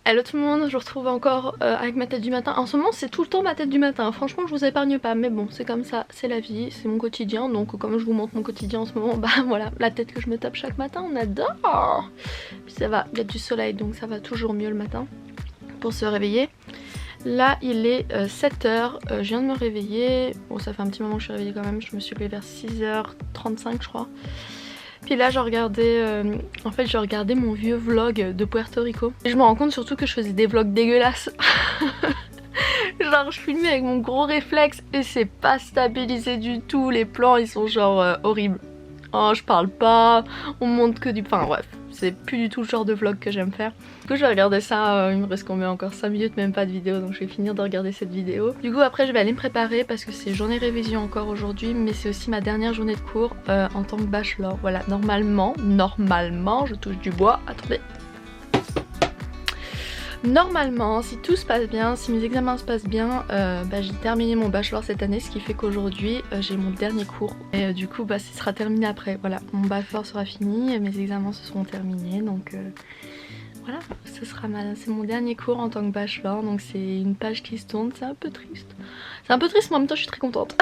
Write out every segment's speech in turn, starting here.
Hello tout le monde, je vous retrouve encore avec ma tête du matin. En ce moment c'est tout le temps ma tête du matin, franchement je vous épargne pas, mais bon c'est comme ça, c'est la vie, c'est mon quotidien. Donc comme je vous montre mon quotidien en ce moment, bah voilà, la tête que je me tape chaque matin, on adore. Puis ça va, il y a du soleil donc ça va toujours mieux le matin pour se réveiller. Là il est 7h, je viens de me réveiller, bon ça fait un petit moment que je suis réveillée quand même, je me suis levée vers 6h35 je crois. Puis là je regardais mon vieux vlog de Puerto Rico. Et je me rends compte surtout que je faisais des vlogs dégueulasses. Genre je filmais avec mon gros réflexe et c'est pas stabilisé du tout. Les plans ils sont genre horribles. Oh je parle pas, on montre que du... Enfin bref, c'est plus du tout le genre de vlog que j'aime faire. Du coup je vais regarder ça, il me reste combien encore 5 minutes, même pas de vidéo, donc je vais finir de regarder cette vidéo. Du coup après je vais aller me préparer parce que c'est journée révision encore aujourd'hui, mais c'est aussi ma dernière journée de cours en tant que bachelor. Voilà, normalement, je touche du bois, attendez. Normalement, si tout se passe bien, si mes examens se passent bien, j'ai terminé mon bachelor cette année, ce qui fait qu'aujourd'hui j'ai mon dernier cours. Et du coup ce sera terminé après, voilà, mon bachelor sera fini, mes examens se seront terminés, donc voilà, c'est mon dernier cours en tant que bachelor, donc c'est une page qui se tourne, c'est un peu triste. C'est un peu triste mais en même temps je suis très contente.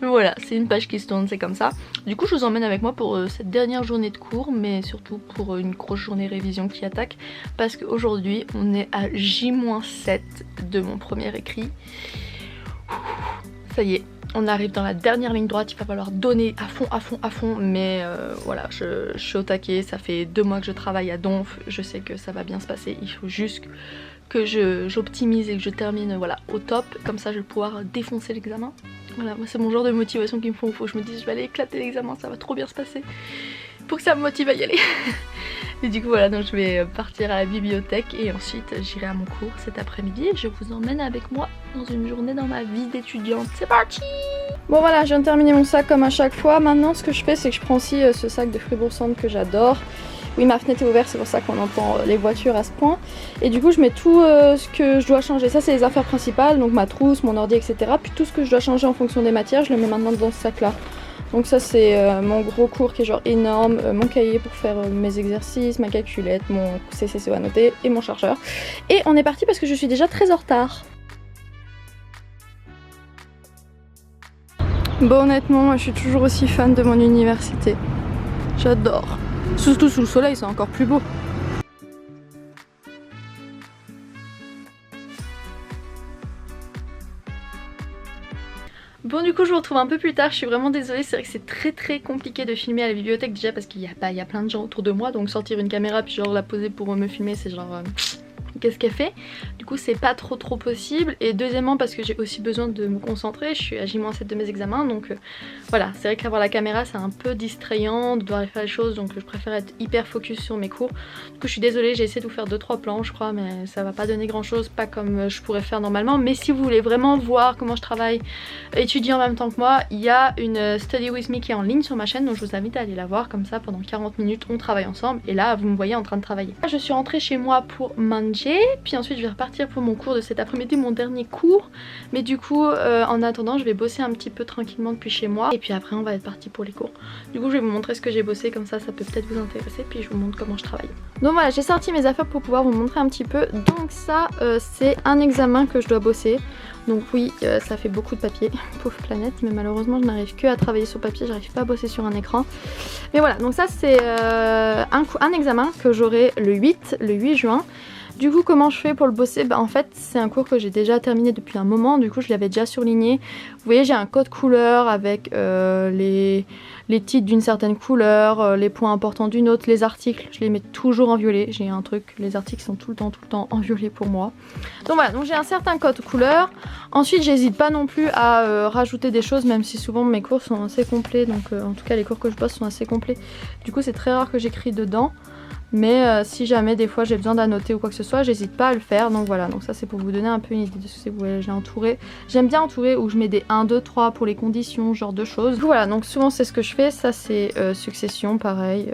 Mais voilà, c'est une page qui se tourne, c'est comme ça. Du coup je vous emmène avec moi pour cette dernière journée de cours, mais surtout pour une grosse journée révision qui attaque. Parce qu'aujourd'hui on est à J-7 de mon premier écrit. Ça y est, on arrive dans la dernière ligne droite, il va falloir donner à fond, mais voilà, je suis au taquet, ça fait 2 mois que je travaille à Donf, je sais que ça va bien se passer, il faut juste que j'optimise et que je termine voilà, au top, comme ça je vais pouvoir défoncer l'examen. Voilà, moi c'est mon genre de motivation qu'il me faut que je me dise je vais aller éclater l'examen, ça va trop bien se passer, pour que ça me motive à y aller. Et du coup voilà, donc je vais partir à la bibliothèque et ensuite j'irai à mon cours cet après-midi et je vous emmène avec moi dans une journée dans ma vie d'étudiante. C'est parti! Bon voilà, je viens de terminer mon sac comme à chaque fois. Maintenant ce que je fais c'est que je prends aussi ce sac de Fribourg Centre que j'adore. Oui, ma fenêtre est ouverte, c'est pour ça qu'on entend les voitures à ce point. Et du coup je mets tout ce que je dois changer. Ça c'est les affaires principales, donc ma trousse, mon ordi, etc. Puis tout ce que je dois changer en fonction des matières, je le mets maintenant dans ce sac là. Donc ça c'est mon gros cours qui est genre énorme, mon cahier pour faire mes exercices, ma calculette, mon CCCO à noter et mon chargeur. Et on est parti parce que je suis déjà très en retard. Bon honnêtement, je suis toujours aussi fan de mon université. J'adore. Surtout sous le soleil, c'est encore plus beau. Bon du coup je vous retrouve un peu plus tard, je suis vraiment désolée, c'est vrai que c'est très compliqué de filmer à la bibliothèque déjà parce qu'il y a plein de gens autour de moi, donc sortir une caméra puis genre la poser pour me filmer c'est genre... qu'est-ce qu'elle fait? Du coup c'est pas trop possible, et deuxièmement parce que j'ai aussi besoin de me concentrer, je suis à J-7 de mes examens, donc voilà, c'est vrai qu'avoir la caméra c'est un peu distrayant de devoir faire les choses, donc je préfère être hyper focus sur mes cours. Du coup je suis désolée, j'ai essayé de vous faire 2-3 plans je crois, mais ça va pas donner grand chose, pas comme je pourrais faire normalement. Mais si vous voulez vraiment voir comment je travaille, étudier en même temps que moi, il y a une Study With Me qui est en ligne sur ma chaîne, donc je vous invite à aller la voir, comme ça pendant 40 minutes on travaille ensemble, et là vous me voyez en train de travailler. Là, je suis rentrée chez moi pour manger, puis ensuite je vais repartir pour mon cours de cet après-midi, mon dernier cours. Mais du coup en attendant je vais bosser un petit peu tranquillement depuis chez moi, et puis après on va être parti pour les cours. Du coup je vais vous montrer ce que j'ai bossé, comme ça ça peut peut-être vous intéresser, puis je vous montre comment je travaille. Donc voilà, j'ai sorti mes affaires pour pouvoir vous montrer un petit peu. Donc ça c'est un examen que je dois bosser. Donc oui, ça fait beaucoup de papier, pauvre planète, mais malheureusement je n'arrive que à travailler sur papier, j'arrive pas à bosser sur un écran. Mais voilà, donc ça c'est un examen que j'aurai le 8 juin. Du coup comment je fais pour le bosser? Bah en fait c'est un cours que j'ai déjà terminé depuis un moment, du coup je l'avais déjà surligné. Vous voyez j'ai un code couleur avec les titres d'une certaine couleur, les points importants d'une autre, les articles je les mets toujours en violet. J'ai un truc, les articles sont tout le temps en violet pour moi. Donc voilà, donc j'ai un certain code couleur. Ensuite j'hésite pas non plus à rajouter des choses, même si souvent mes cours sont assez complets, donc en tout cas les cours que je bosse sont assez complets. Du coup c'est très rare que j'écris dedans. Mais si jamais des fois j'ai besoin d'annoter ou quoi que ce soit, j'hésite pas à le faire. Donc voilà, donc ça c'est pour vous donner un peu une idée de ce que c'est. Vous voyez, j'ai entouré. J'aime bien entourer où je mets des 1, 2, 3 pour les conditions, ce genre de choses. Donc voilà, donc souvent c'est ce que je fais. Ça c'est succession, pareil,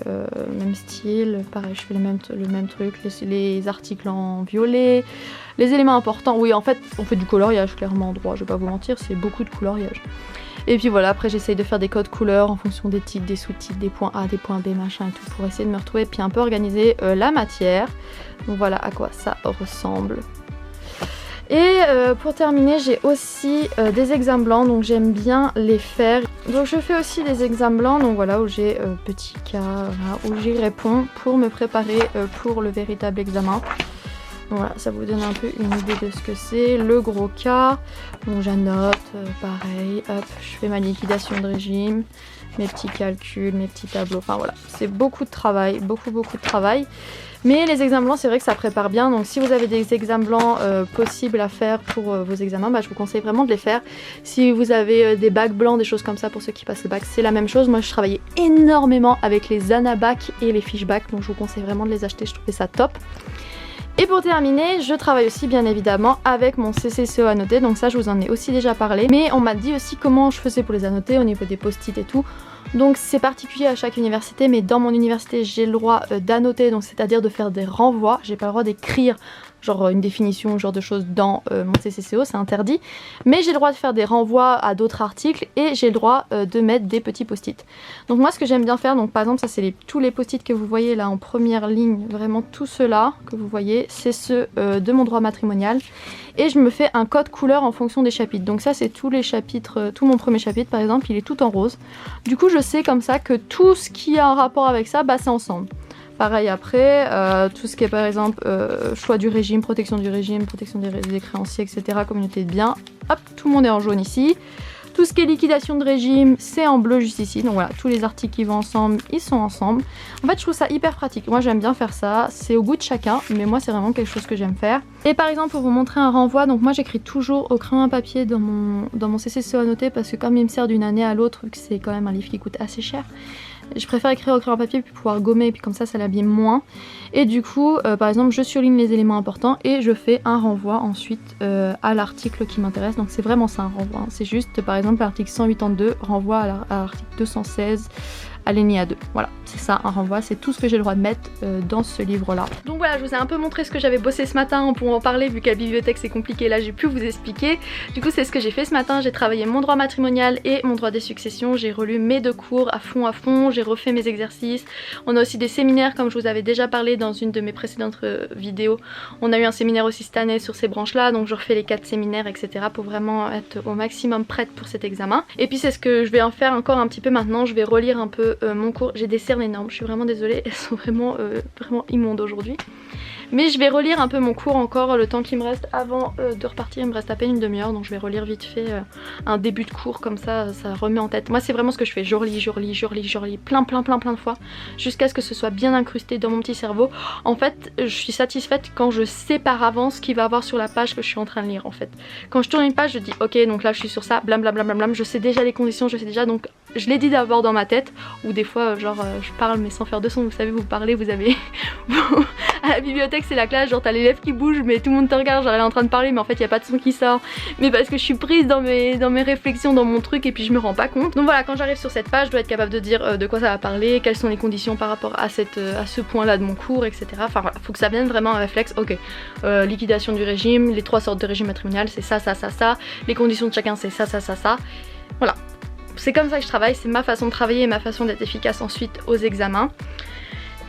même style, pareil, je fais le même truc. Les articles en violet, les éléments importants. Oui, en fait, on fait du coloriage clairement en droit, je vais pas vous mentir, c'est beaucoup de coloriage. Et puis voilà, après j'essaye de faire des codes couleurs en fonction des titres, des sous-titres, des points A, des points B, machin et tout, pour essayer de me retrouver, puis un peu organiser la matière. Donc voilà à quoi ça ressemble. Et pour terminer, j'ai aussi des examens blancs, donc j'aime bien les faire. Donc je fais aussi des examens blancs, donc voilà, où j'ai petit cas, voilà, où j'y réponds pour me préparer pour le véritable examen. Donc voilà, ça vous donne un peu une idée de ce que c'est. Le gros cas, donc j'annote, pareil, hop, je fais ma liquidation de régime, mes petits calculs, mes petits tableaux, enfin voilà, c'est beaucoup de travail, beaucoup de travail. Mais les examens blancs, c'est vrai que ça prépare bien, donc si vous avez des examens blancs possibles à faire pour vos examens, bah, je vous conseille vraiment de les faire. Si vous avez des bacs blancs, des choses comme ça pour ceux qui passent le bac, c'est la même chose. Moi je travaillais énormément avec les Anabac et les fiches bac, donc je vous conseille vraiment de les acheter, je trouvais ça top. Et pour terminer, je travaille aussi bien évidemment avec mon CCCO annoté, donc ça je vous en ai aussi déjà parlé. Mais on m'a dit aussi comment je faisais pour les annoter au niveau des post-it et tout. Donc c'est particulier à chaque université, mais dans mon université j'ai le droit d'annoter, donc c'est-à-dire de faire des renvois. J'ai pas le droit d'écrire genre une définition, genre de choses dans mon CCCO, c'est interdit. Mais j'ai le droit de faire des renvois à d'autres articles et j'ai le droit de mettre des petits post-it. Donc moi ce que j'aime bien faire, donc par exemple ça c'est tous les post-it que vous voyez là en première ligne, vraiment tout ceux-là que vous voyez, c'est ceux de mon droit matrimonial. Et je me fais un code couleur en fonction des chapitres. Donc ça c'est tous les chapitres, tout mon premier chapitre par exemple, il est tout en rose. Du coup je sais comme ça que tout ce qui a un rapport avec ça, bah c'est ensemble. Pareil après, tout ce qui est par exemple choix du régime, protection des créanciers, etc., communauté de biens, hop, tout le monde est en jaune ici. Tout ce qui est liquidation de régime, c'est en bleu juste ici. Donc voilà, tous les articles qui vont ensemble, ils sont ensemble. En fait, je trouve ça hyper pratique. Moi, j'aime bien faire ça. C'est au goût de chacun, mais moi, c'est vraiment quelque chose que j'aime faire. Et par exemple, pour vous montrer un renvoi, donc moi, j'écris toujours au crayon à papier dans mon CCCO annoté parce que comme il me sert d'une année à l'autre, vu que c'est quand même un livre qui coûte assez cher, je préfère écrire au crayon à papier puis pouvoir gommer, et puis comme ça l'abîme moins. Et du coup, par exemple, je surligne les éléments importants et je fais un renvoi ensuite à l'article qui m'intéresse. Donc c'est vraiment ça un renvoi, hein. C'est juste, par exemple, l'article 182 renvoie à l'article 216 alinéa 2. Voilà, c'est ça un renvoi, c'est tout ce que j'ai le droit de mettre dans ce livre-là. Donc voilà, je vous ai un peu montré ce que j'avais bossé ce matin pour en parler, vu qu'à la bibliothèque c'est compliqué, là j'ai pu vous expliquer. Du coup c'est ce que j'ai fait ce matin, j'ai travaillé mon droit matrimonial et mon droit des successions, j'ai relu mes deux cours à fond, j'ai refait mes exercices. On a aussi des séminaires comme je vous avais déjà parlé dans une de mes précédentes vidéos. On a eu un séminaire aussi cette année sur ces branches-là, donc je refais les 4 séminaires, etc. pour vraiment être au maximum prête pour cet examen. Et puis c'est ce que je vais en faire encore un petit peu maintenant, je vais relire un peu mon cours. J'ai des cernes énormes, je suis vraiment désolée, elles sont vraiment immondes aujourd'hui. Mais je vais relire un peu mon cours encore le temps qu'il me reste avant de repartir. Il me reste à peine une demi-heure, donc je vais relire vite fait un début de cours, comme ça remet en tête. Moi c'est vraiment ce que je fais, je relis plein de fois jusqu'à ce que ce soit bien incrusté dans mon petit cerveau. En fait je suis satisfaite quand je sais par avance ce qu'il va y avoir sur la page que je suis en train de lire en fait. Quand je tourne une page je dis ok donc là je suis sur ça, blablabla, je sais déjà les conditions, je sais déjà, donc je l'ai dit d'abord dans ma tête. Ou des fois genre je parle mais sans faire de son, vous savez, vous parlez, vous avez à la bibliothèque c'est la classe, genre t'as les lèvres qui bougent mais tout le monde te regarde, genre elle est en train de parler mais en fait il n'y a pas de son qui sort, mais parce que je suis prise dans mes réflexions, dans mon truc, et puis je me rends pas compte. Donc voilà, quand j'arrive sur cette page je dois être capable de dire de quoi ça va parler, quelles sont les conditions par rapport à ce point là de mon cours, etc. Enfin voilà, faut que ça vienne vraiment un réflexe. Ok, liquidation du régime, les 3 sortes de régime matrimonial c'est ça, les conditions de chacun c'est ça. Voilà, c'est comme ça que je travaille, c'est ma façon de travailler et ma façon d'être efficace ensuite aux examens.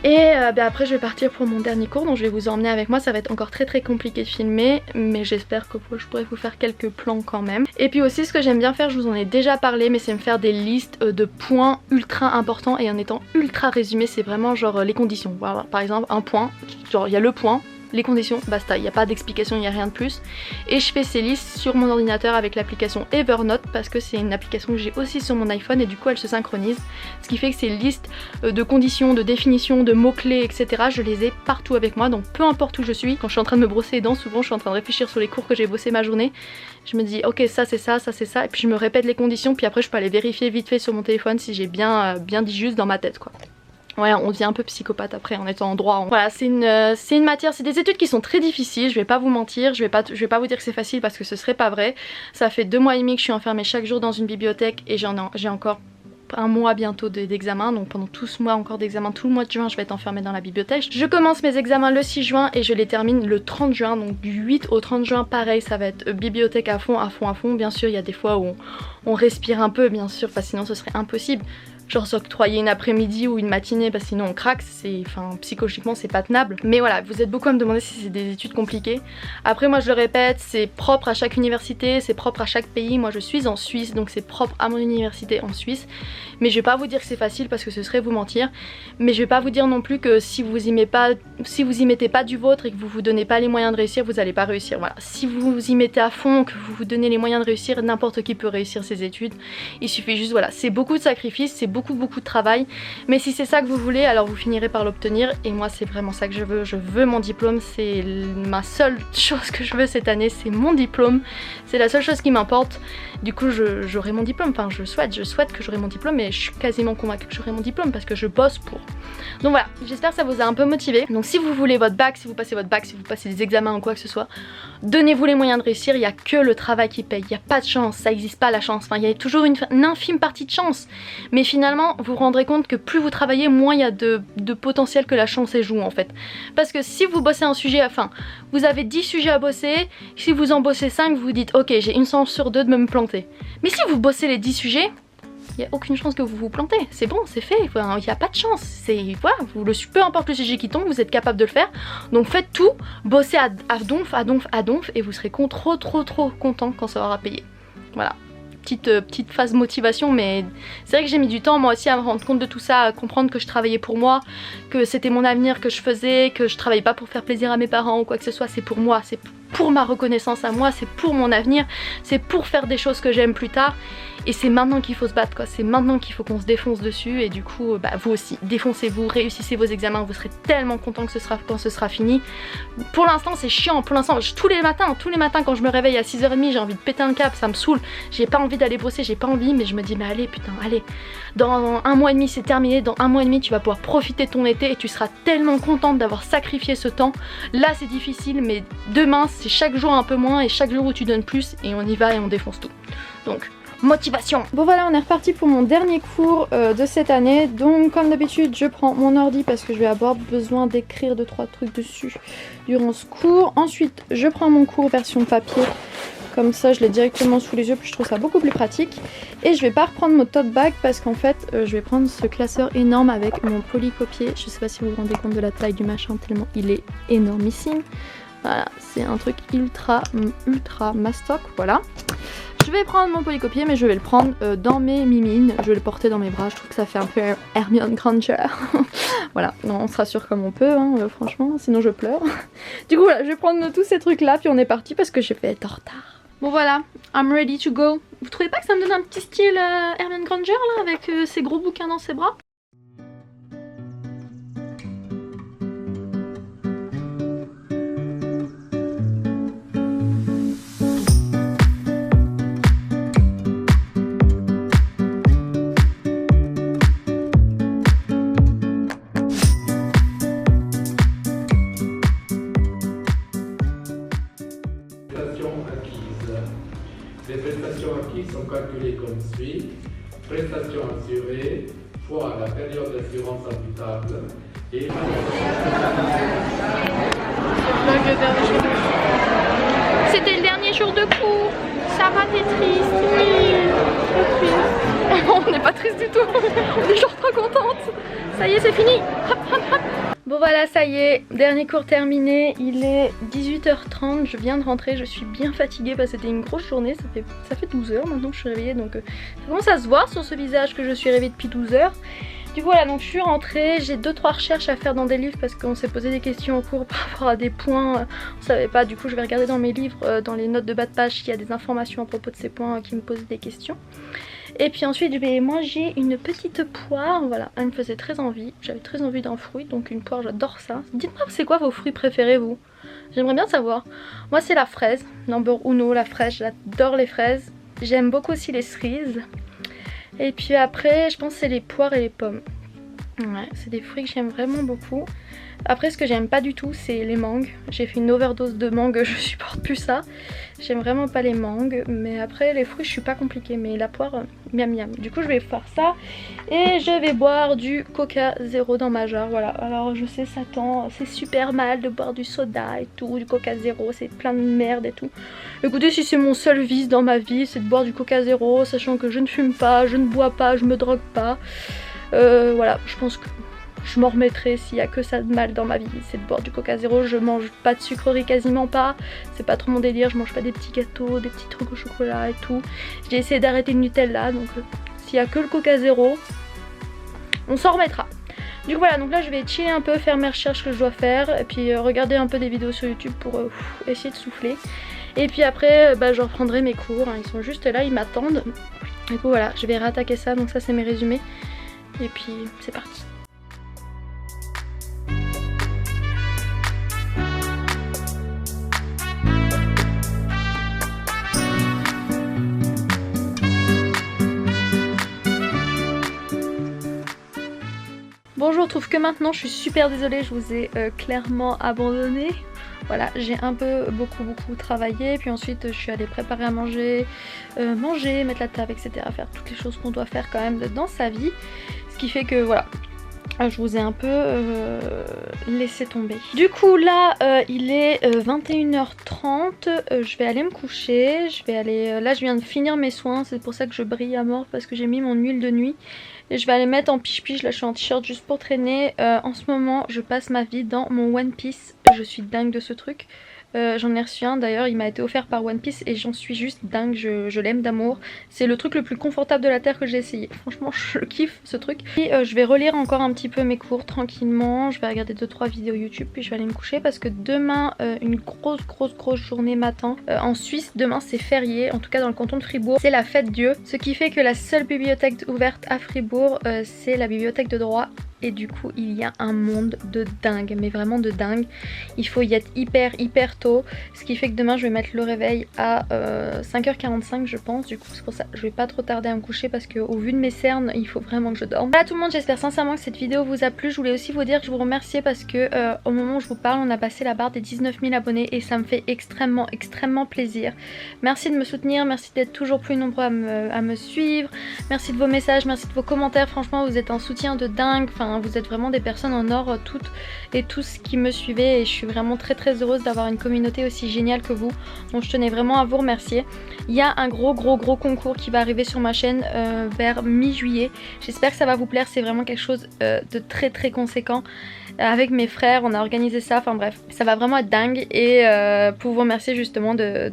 Et après je vais partir pour mon dernier cours, donc je vais vous emmener avec moi. Ça va être encore très compliqué de filmer, mais j'espère que je pourrai vous faire quelques plans quand même. Et puis aussi ce que j'aime bien faire, je vous en ai déjà parlé, mais c'est me faire des listes de points ultra importants et en étant ultra résumé. C'est vraiment genre les conditions, voilà, par exemple un point, genre il y a le point, les conditions, basta, il n'y a pas d'explication, il n'y a rien de plus. Et je fais ces listes sur mon ordinateur avec l'application Evernote, parce que c'est une application que j'ai aussi sur mon iPhone et du coup elle se synchronise. Ce qui fait que ces listes de conditions, de définitions, de mots-clés, etc. je les ai partout avec moi, donc peu importe où je suis. Quand je suis en train de me brosser les dents, souvent je suis en train de réfléchir sur les cours que j'ai bossé ma journée. Je me dis ok ça c'est ça, et puis je me répète les conditions, puis après je peux aller vérifier vite fait sur mon téléphone si j'ai bien dit juste dans ma tête quoi. Ouais, on devient un peu psychopathe après en étant en droit. Voilà, c'est une matière, c'est des études qui sont très difficiles, je vais pas vous mentir, je vais pas vous dire que c'est facile parce que ce serait pas vrai. Ça fait 2 mois et demi que je suis enfermée chaque jour dans une bibliothèque et j'ai encore un mois bientôt d'examen, donc pendant tout ce mois encore d'examen, tout le mois de juin je vais être enfermée dans la bibliothèque. Je commence mes examens le 6 juin et je les termine le 30 juin, donc du 8 au 30 juin pareil, ça va être bibliothèque à fond, à fond, à fond. Bien sûr il y a des fois où on respire un peu bien sûr, parce que sinon ce serait impossible. Genre s'octroyer une après-midi ou une matinée parce que sinon on craque, enfin psychologiquement c'est pas tenable. Mais voilà, vous êtes beaucoup à me demander si c'est des études compliquées. Après moi je le répète, c'est propre à chaque université, c'est propre à chaque pays. Moi je suis en Suisse donc c'est propre à mon université en Suisse. Mais je vais pas vous dire que c'est facile parce que ce serait vous mentir. Mais je vais pas vous dire non plus que si vous y mettez pas du vôtre et que vous vous donnez pas les moyens de réussir, vous allez pas réussir. Voilà, si vous y mettez à fond, que vous vous donnez les moyens de réussir, n'importe qui peut réussir ses études. Il suffit juste, voilà, c'est beaucoup de sacrifices, c'est beaucoup de travail, mais si c'est ça que vous voulez alors vous finirez par l'obtenir et moi c'est vraiment ça que je veux mon diplôme, c'est ma seule chose que je veux cette année, c'est mon diplôme, c'est la seule chose qui m'importe. Du coup j'aurai mon diplôme, enfin je souhaite que j'aurai mon diplôme et je suis quasiment convaincue que j'aurai mon diplôme parce que je bosse pour. Donc voilà, j'espère que ça vous a un peu motivé. Donc si vous voulez votre bac, si vous passez votre bac, si vous passez des examens ou quoi que ce soit, donnez-vous les moyens de réussir, il n'y a que le travail qui paye, il n'y a pas de chance, ça n'existe pas la chance, enfin il y a toujours une infime partie de chance, mais finalement vous vous rendrez compte que plus vous travaillez, moins il y a de potentiel que la chance y joue en fait. Parce que si vous bossez un sujet, enfin vous avez 10 sujets à bosser, si vous en bossez 5, vous vous dites ok j'ai une chance sur 2 de me planter. Mais si vous bossez les 10 sujets, il n'y a aucune chance que vous vous plantez, c'est bon, c'est fait, il n'y a pas de chance, voilà, peu importe le sujet qui tombe, vous êtes capable de le faire, donc faites tout, bossez à donf et vous serez trop content quand ça aura payé. Voilà. Petite phase motivation, mais c'est vrai que j'ai mis du temps moi aussi à me rendre compte de tout ça, à comprendre que je travaillais pour moi, que c'était mon avenir que je faisais, que je travaillais pas pour faire plaisir à mes parents ou quoi que ce soit, c'est pour moi, c'est pour ma reconnaissance à moi, c'est pour mon avenir, c'est pour faire des choses que j'aime plus tard. Et c'est maintenant qu'il faut se battre quoi, c'est maintenant qu'il faut qu'on se défonce dessus et du coup bah, vous aussi, défoncez-vous, réussissez vos examens, vous serez tellement content que quand ce sera fini. Pour l'instant c'est chiant, pour l'instant tous les matins quand je me réveille à 6h30 j'ai envie de péter un câble, ça me saoule, j'ai pas envie d'aller bosser, j'ai pas envie mais je me dis mais allez putain, allez, dans un mois et demi c'est terminé, dans un mois et demi tu vas pouvoir profiter de ton été et tu seras tellement contente d'avoir sacrifié ce temps. Là c'est difficile mais demain c'est chaque jour un peu moins et chaque jour où tu donnes plus et on y va et on défonce tout. Donc motivation. Bon voilà, on est reparti pour mon dernier cours de cette année. Donc comme d'habitude je prends mon ordi parce que je vais avoir besoin d'écrire 2-3 trucs dessus durant ce cours. Ensuite je prends mon cours version papier, comme ça je l'ai directement sous les yeux, puis je trouve ça beaucoup plus pratique. Et je vais pas reprendre mon tote bag parce qu'en fait je vais prendre ce classeur énorme avec mon polycopier. Je sais pas si vous vous rendez compte de la taille du machin tellement il est énormissime. Voilà, c'est un truc ultra mastoc, voilà. Je vais prendre mon polycopier mais je vais le prendre dans mes mimines, je vais le porter dans mes bras, je trouve que ça fait un peu Hermione Granger. Voilà, non, on se rassure comme on peut, hein, franchement, sinon je pleure. Du coup voilà, je vais prendre tous ces trucs là puis on est parti parce que je vais être en retard. Bon voilà, I'm ready to go. Vous trouvez pas que ça me donne un petit style Hermione Granger là avec ces gros bouquins dans ses bras? Les prestations acquises sont calculées comme suit. Prestations assurées fois la période d'assurance imputable et C'était le dernier jour de cours. Sarah, t'es triste. On n'est pas triste du tout. On est genre trop contente. Ça y est, c'est fini. Hop, hop, hop. Bon voilà, ça y est, dernier cours terminé, il est 18h30, je viens de rentrer, je suis bien fatiguée parce que c'était une grosse journée, ça fait 12 h maintenant que je suis réveillée, donc ça commence à se voir sur ce visage que je suis réveillée depuis 12 h. Du coup voilà, donc je suis rentrée, j'ai 2-3 recherches à faire dans des livres parce qu'on s'est posé des questions au cours par rapport à des points, on savait pas, du coup je vais regarder dans mes livres, dans les notes de bas de page s'il y a des informations à propos de ces points qui me posent des questions. Et puis ensuite je vais manger une petite poire, voilà, elle me faisait très envie, j'avais très envie d'un fruit, donc une poire j'adore ça. Dites-moi c'est quoi vos fruits préférés vous? J'aimerais bien savoir. Moi c'est la fraise, number uno, la fraise, j'adore les fraises. J'aime beaucoup aussi les cerises. Et puis après je pense que c'est les poires et les pommes. Ouais, c'est des fruits que j'aime vraiment beaucoup. Après ce que j'aime pas du tout c'est les mangues. J'ai fait une overdose de mangues, je supporte plus ça. J'aime vraiment pas les mangues. Mais après les fruits je suis pas compliquée. Mais la poire, miam miam. Du coup je vais faire ça. Et je vais boire du Coca Zéro dans ma jarre. Voilà, alors je sais ça tend, c'est super mal de boire du soda et tout. Du Coca Zéro, c'est plein de merde et tout. Écoutez, si c'est mon seul vice dans ma vie, c'est de boire du Coca Zéro. Sachant que je ne fume pas, je ne bois pas, je me drogue pas. Voilà, je pense que je m'en remettrai s'il y a que ça de mal dans ma vie, c'est de boire du Coca Zéro. Je mange pas de sucreries, quasiment pas, c'est pas trop mon délire, je mange pas des petits gâteaux, des petits trucs au chocolat et tout. J'ai essayé d'arrêter le Nutella, donc s'il y a que le Coca Zéro, on s'en remettra. Du coup voilà, donc là je vais chiller un peu, faire mes recherches que je dois faire, et puis regarder un peu des vidéos sur YouTube pour essayer de souffler. Et puis après je reprendrai mes cours, hein, ils sont juste là, ils m'attendent. Du coup voilà, je vais réattaquer ça, donc ça c'est mes résumés. Et puis c'est parti. Bon, je vous retrouve que maintenant, je suis super désolée, je vous ai clairement abandonné. Voilà, j'ai un peu beaucoup travaillé, puis ensuite je suis allée préparer à manger, mettre la table, etc. Faire toutes les choses qu'on doit faire quand même dans sa vie. Ce qui fait que voilà, je vous ai un peu laissé tomber. Du coup là il est 21h30, je vais aller me coucher, là je viens de finir mes soins, c'est pour ça que je brille à mort parce que j'ai mis mon huile de nuit. Et je vais aller mettre en piche-piche, là je suis en t-shirt juste pour traîner. En ce moment je passe ma vie dans mon One Piece, je suis dingue de ce truc. J'en ai reçu un d'ailleurs, il m'a été offert par One Piece et j'en suis juste dingue, je l'aime d'amour. C'est le truc le plus confortable de la terre que j'ai essayé. Franchement je kiffe ce truc. Et je vais relire encore un petit peu mes cours tranquillement, je vais regarder 2-3 vidéos YouTube puis je vais aller me coucher parce que demain une grosse journée matin. En Suisse demain c'est férié, en tout cas dans le canton de Fribourg, c'est la fête Dieu. Ce qui fait que la seule bibliothèque ouverte à Fribourg c'est la bibliothèque de droit. Et du coup il y a un monde de dingue, mais vraiment de dingue. Il faut y être hyper tôt, ce qui fait que demain je vais mettre le réveil à 5h45 je pense. Du coup c'est pour ça je vais pas trop tarder à me coucher parce que au vu de mes cernes il faut vraiment que je dorme. Voilà tout le monde, j'espère sincèrement que cette vidéo vous a plu. Je voulais aussi vous dire que je vous remercie parce que au moment où je vous parle on a passé la barre des 19 000 abonnés et ça me fait extrêmement plaisir. Merci de me soutenir, merci d'être toujours plus nombreux à me suivre, merci de vos messages, merci de vos commentaires. Franchement vous êtes un soutien de dingue, enfin vous êtes vraiment des personnes en or toutes et tous qui me suivez et je suis vraiment très heureuse d'avoir une communauté aussi géniale que vous. Donc je tenais vraiment à vous remercier. Il y a un gros concours qui va arriver sur ma chaîne vers mi-juillet. J'espère que ça va vous plaire, c'est vraiment quelque chose de très conséquent. Avec mes frères on a organisé ça, enfin bref ça va vraiment être dingue et pour vous remercier justement de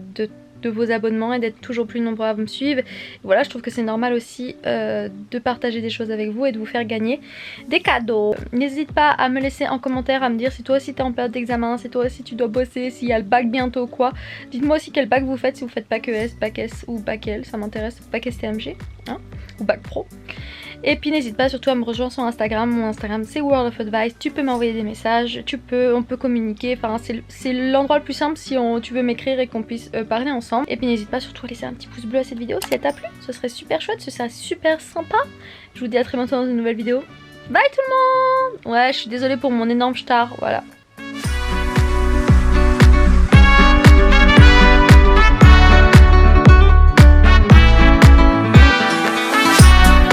vos abonnements et d'être toujours plus nombreux à me suivre. Et voilà, je trouve que c'est normal aussi de partager des choses avec vous et de vous faire gagner des cadeaux. N'hésite pas à me laisser en commentaire, à me dire si toi aussi t'es en période d'examen, si toi aussi tu dois bosser, s'il y a le bac bientôt quoi. Dites-moi aussi quel bac vous faites, si vous faites bac ES, bac S ou bac L, ça m'intéresse, bac STMG hein, ou bac pro. Et puis n'hésite pas surtout à me rejoindre sur Instagram, mon Instagram c'est World of Advice, tu peux m'envoyer des messages, on peut communiquer, enfin c'est l'endroit le plus simple si tu veux m'écrire et qu'on puisse parler ensemble. Et puis n'hésite pas surtout à laisser un petit pouce bleu à cette vidéo si elle t'a plu, ce serait super chouette, ce serait super sympa. Je vous dis à très bientôt dans une nouvelle vidéo. Bye tout le monde. Ouais je suis désolée pour mon énorme star, voilà.